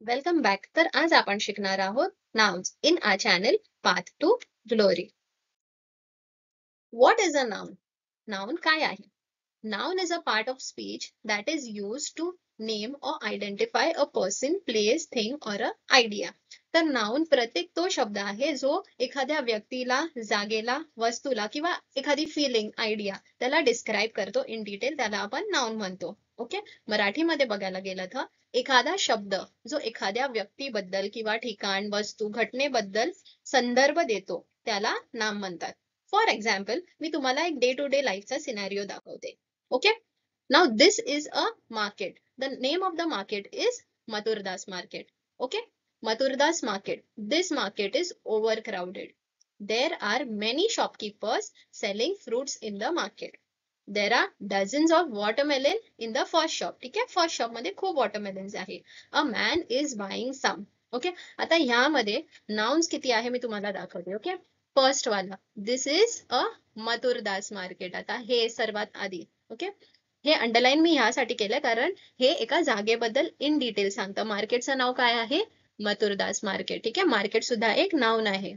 Welcome back. तर आज आपण शिकणार आहोत nouns in our channel path to glory. What is a noun? Noun काय आहे? Noun is a part of speech that is used to name or identify a person, place, thing or a idea. तर noun प्रत्येक तो शब्द आहे जो एखाद्या व्यक्तीला, जागेला, वस्तूला किंवा एखादी फिलिंग, आयडिया त्याला डिस्क्राईब करतो इन डिटेल, त्याला आपण नाउन म्हणतो. ओके. मराठीमध्ये बघायला गेलं तर एखादा शब्द जो एखाद्या व्यक्तीबद्दल किंवा ठिकाण, वस्तू, घटनेबद्दल संदर्भ देतो त्याला नाम म्हणतात. फॉर एक्झाम्पल, मी तुम्हाला एक डे टू डे लाईफचा सिनॅरिओ दाखवते. Okay. Now this is a market. The name of the market is Mathurdas Market. Okay. Mathurdas Market. This market is overcrowded. There are many shopkeepers selling fruits in the market. There are dozens of watermelon in the first shop. ठीक आहे. First shop मध्ये खूप watermelons आहे. A man is buying some. Okay. आता ह्यामध्ये nouns किती आहे मी तुम्हाला दाखवते. ओके. फर्स्ट वाला, दिस इज अ मथुरदास मार्केट. आता हे सर्वात आधी. ओके. हे अंडरलाईन मी ह्यासाठी केलं कारण हे एका जागेबद्दल इन डिटेल सांगतं. मार्केटचं नाव काय आहे? मथुरदास मार्केट. ठीक आहे. मार्केट सुद्धा एक नाउन आहे.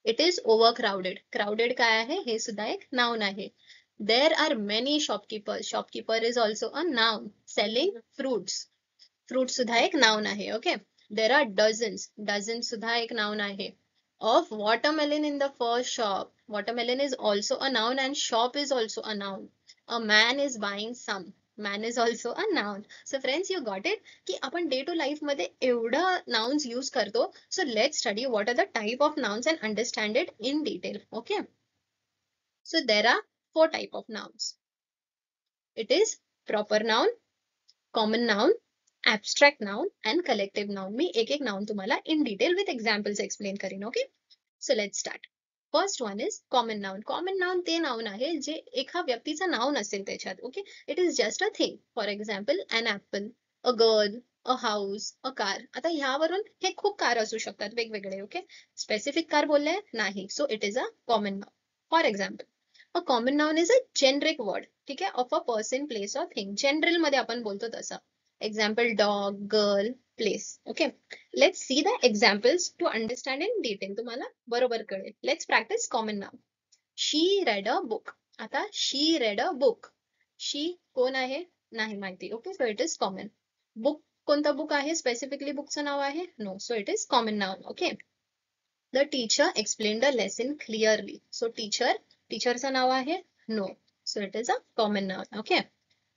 It is over crowded. Crowded काय आहे? हे सुद्धा एक नाउन आहे. There are many shopkeepers. Shopkeeper is also a noun. Selling fruits. Fruits सुद्धा एक noun आहे. Okay. There are dozens. Dozens सुद्धा एक noun आहे. Of watermelon in the first shop. Watermelon is also a noun and shop is also a noun. A man is buying some. Man is also a noun. So friends, you got it? की आपण day to life मध्ये एवढं nouns use करतो. So let's study what are the type of nouns and understand it in detail. Okay. So there are four type of nouns. It is proper noun, common noun, abstract noun and collective noun. मी एक एक noun तुम्हाला in detail with examples explain करीन. Okay. So let's start. First one is common noun. Common noun ते noun आहे जे एका व्यक्तीचं नाव नसेल त्याच्यात. Okay. It is just a thing. For example, an apple, a girl, a house, a car. आता ह्यावरून हे खूप कार असू शकतात वेगवेगळे. Okay. Specific कार बोलले नाही. So it is a common noun. For example, a common noun is a generic word, ठीक आहे, of a person, place or thing. General मध्ये आपण बोलतो तसं. Example, dog, girl, place. Okay. Let's see the examples to understand in detail. तुम्हाला बरोबर कळेल. Let's practice common noun. She read a book. आता she read a book. She कोण आहे? नाही माहिती. Okay. So it is common. Book कोणता book आहे? Specifically bookचं नाव आहे? No. So it is common noun. Okay. The teacher explained the lesson clearly. So teacherचं नाव आहे? No. So it is a common noun. Okay.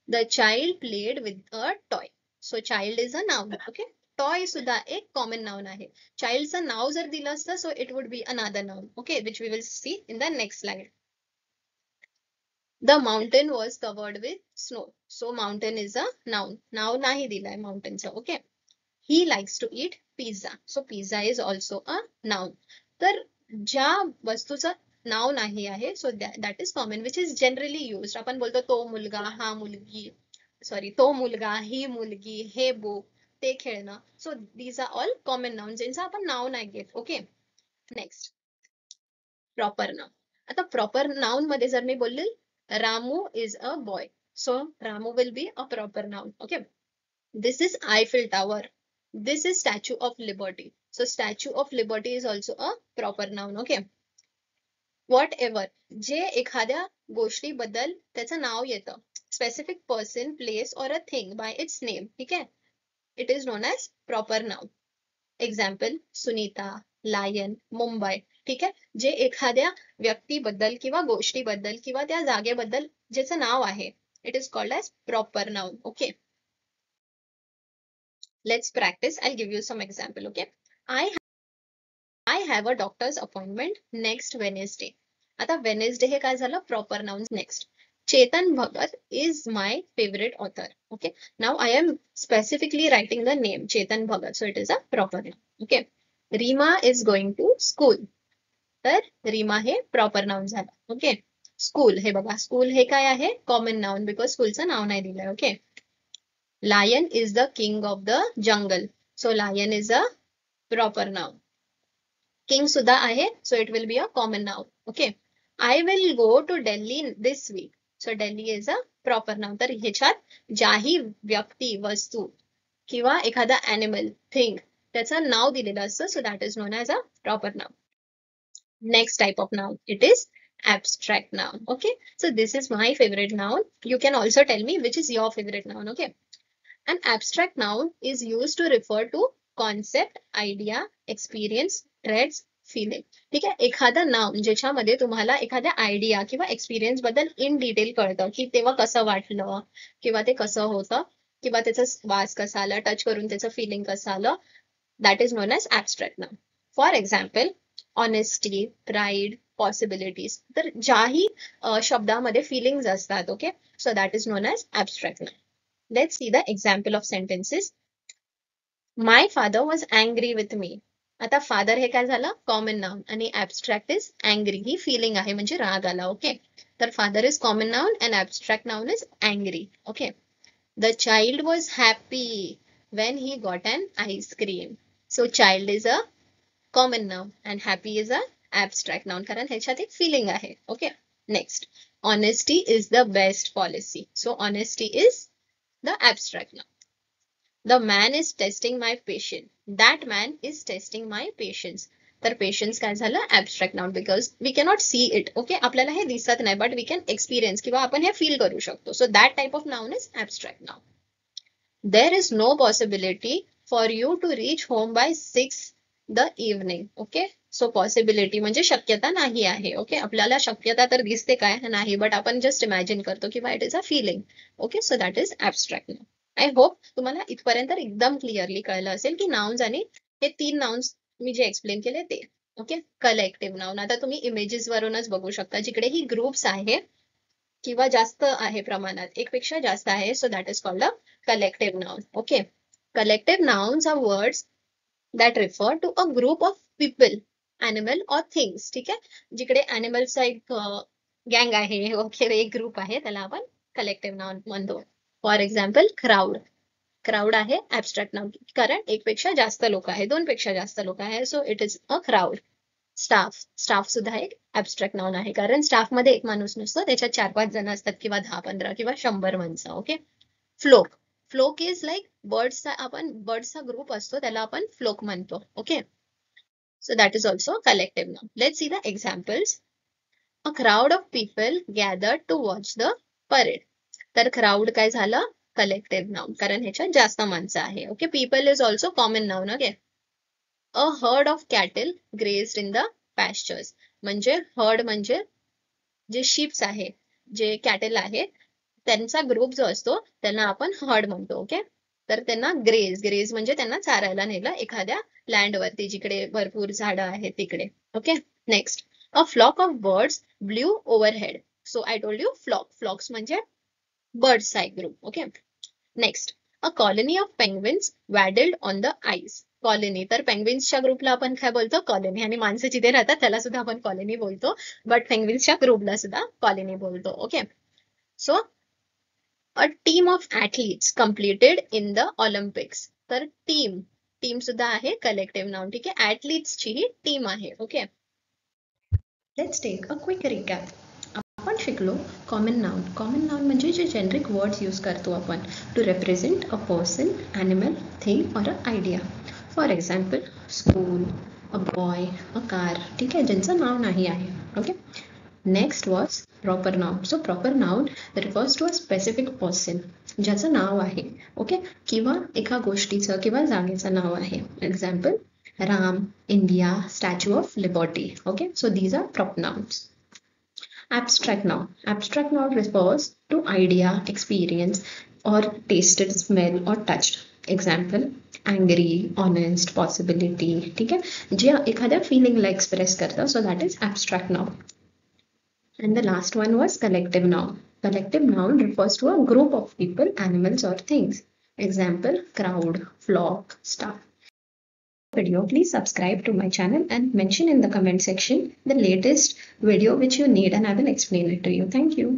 The child played with a toy. So child is a noun. Okay. Toy सुद्धा एक common noun आहे. Childचं नाव जर दिलं असतं, so it would be another noun. Okay, which we will see in the next slide. The mountain was covered with snow. So mountain is a noun. नाव नाही दिलंय mountainचं. Okay. He likes to eat pizza. So pizza is also a noun. तर ज्या वस्तूचं नाव नाही आहे, so that is common, which is generally used. आपण बोलतो तो मुलगा, हा मुलगी, सॉरी तो मुलगा, ही मुलगी, हे बुक, ते खेळणं. So these are all common nouns ज्यांचं आपण नाव नाही घेत. Okay. Next. Proper noun. आता proper noun मध्ये जर मी बोलले Ramu is a boy. So Ramu will be a proper noun. Okay. This is Eiffel Tower. This is Statue of Liberty. So Statue of Liberty is also a proper noun. Okay. Whatever. जे एखाद्या गोष्टीबद्दल त्याचं नाव येतं. Specific person, place or a thing by its name. ठीक आहे. It is known as proper noun. Example, Sunita, Lion, Mumbai. ठीक आहे. जे एखाद्या व्यक्तीबद्दल किंवा गोष्टीबद्दल किंवा त्या जागेबद्दल ज्याचं नाव आहे. It is called as proper noun. Okay. Let's practice. I'll give you some example. Okay. I have a doctor's appointment next Wednesday. आता Wednesday हे काय झालं? Proper nouns. Next. Chetan Bhagat is my favorite author. Okay. Now I am specifically writing the name Chetan Bhagat. So it is a proper noun. Okay. Rima is going to school. तर Rima हे proper noun झालं. Okay. School हे बघा. School हे काय आहे? Common noun because schoolचं नाव नाही दिलंय. Okay. Lion is the king of the jungle. So lion is a proper noun. King सुद्धा आहे, so it will be a common noun. Okay. I will go to Delhi this week. So Delhi is a proper noun. तर ह्याच्यात ज्याही व्यक्ती, वस्तू किंवा एखादा animal, thing त्याचं नाव दिलेलं असतं. So that is non as a proper noun. Next type of noun, it is abstract noun. Okay, so this is my favorite noun. You can also tell me which is your favorite noun. Okay, an abstract noun is used to refer to concept, idea, experience, traits, feeling. ठीक आहे, एखादा noun ज्याच्यामध्ये तुम्हाला एखाद्या idea किंवा experience बद्दल in detail कळतं की तेव्हा कसं वाटलं किंवा ते कसं होतं किंवा त्याचा वास कसा आला, टच करून त्याचं फिलिंग कसं आलं, that is known as abstract noun. For example, honesty, pride, possibilities. तर ज्याही शब्दामध्ये फिलिंग्स असतात. Okay, so that is known as abstract noun. Let's see the example of sentences. My father was angry with me. आता father हे काय झालं, common noun, आणि abstract is angry, ही फिलिंग आहे म्हणजे राग आला. ओके, तर father is common noun and abstract noun is angry. Okay, the child was happy when he got an ice cream. So child is a common noun and happy is a abstract noun कारण ह्याच्यात एक feeling आहे. Okay, next, honesty is the best policy. So honesty is the abstract noun. The man is testing my patience. That man is testing my patience. तर patience काय झालं, abstract noun, because we cannot see it. Okay, आपल्याला हे दिसत नाही but we can experience किंवा आपण हे फील करू शकतो. So that type of noun is abstract noun. There is no possibility for you to reach home by 6 the evening. Okay, so possibility म्हणजे शक्यता नाही आहे. ओके, आपल्याला शक्यता तर दिसते काय नाही, बट आपण जस्ट इमॅजिन करतो किंवा it is a feeling. Okay, so that is abstract noun. I hope तुम्हाला इथपर्यंत एकदम क्लिअरली कळलं असेल की नाउन्स आणि हे 3 नाउन्स मी जे एक्सप्लेन केले ते. ओके, कलेक्टिव्ह नाउन आता तुम्ही इमेजेस वरूनच बघू शकता, जिकडे ही ग्रुप्स आहे किंवा जास्त आहे प्रमाणात, एकपेक्षा जास्त आहे, so that is called a collective noun. Okay, collective nouns are words that refer to a group of people, animal or things. ठीक आहे, जिकडे animalचा एक गँग आहे, ओके, एक ग्रुप आहे, त्याला आपण कलेक्टिव्ह नाउन म्हणतो. For example, crowd. क्राऊड आहे ऍबस्ट्रॅक्ट नाउन कारण एकपेक्षा जास्त लोक आहे, दोनपेक्षा जास्त लोक आहे, so it is a crowd. Staff. Staff सुद्धा एक ऍबस्ट्रॅक्ट नाउन आहे कारण स्टाफ मध्ये एक माणूस नसतो, त्याच्यात 4-5 जण असतात किंवा 10-15 किंवा 100 माणसं. Okay, flock. Flock is like बर्ड्सचा, आपण बर्ड्सचा ग्रुप असतो त्याला आपण फ्लोक म्हणतो. Okay, so that is also collective noun. Let's see the examples. A crowd of people gathered to watch the parade. तर क्राऊड काय झालं, कलेक्टिव्ह नाउन कारण ह्याच्यात जास्त माणसं आहे. Okay, people is also common noun. Okay, a herd of cattle grazed in the pastures. म्हणजे herd म्हणजे जे शिप्स आहे, जे कॅटल आहे, त्यांचा ग्रुप जो असतो त्यांना आपण हर्ड म्हणतो. ओके, तर त्यांना ग्रेज म्हणजे त्यांना चारायला नेलं एखाद्या लँडवरती जिकडे भरपूर झाडं आहेत तिकडे. Okay, next, a flock of birds blue overhead. So I told you flocks म्हणजे बर्ड्सचा एक ग्रुप. Okay, next, a colony of penguins waddled on the ice. Colony, तर पेंग्विन्सच्या ग्रुपला आपण काय बोलतो, कॉलनी, आणि माणसं जिथे राहतात त्याला सुद्धा आपण कॉलनी बोलतो, बट पेंग्विन्सच्या ग्रुपला सुद्धा कॉलनी बोलतो. Okay, so a team of athletes completed in the Olympics. तर टीम सुद्धा आहे कलेक्टिव्ह नाउन. ठीक आहे, ऍथलीट्सची ही टीम आहे. Okay, let's take a quick recap. आपण शिकलो कॉमन नाउन. कॉमन नाउन म्हणजे जे जेनरिक वर्ड्स यूज करतो आपण to represent a person, animal, thing or a idea. For example, school, a boy, a car. ठीक आहे, ज्यांचं नाव नाही आहे. Okay, next was proper noun. So proper noun refers to a specific person, ज्याचं नाव आहे. ओके, किंवा एका गोष्टीचं किंवा जागेचं नाव आहे. Example, Ram, India, statue of liberty. Okay, so these are prop nouns. Abstract noun. Abstract noun refers to idea, experience, or tasted, smell, or touched. Example, angry, honest, possibility. ठीक आहे, जे एखाद्या फिलिंगला एक्सप्रेस करतं, so that is abstract noun. And the last one was collective noun. Collective noun refers to a group of people, animals, or things. Example, crowd, flock, staff. Video, please subscribe to my channel and mention in the comment section the latest video which you need and I will explain it to you. Thank you.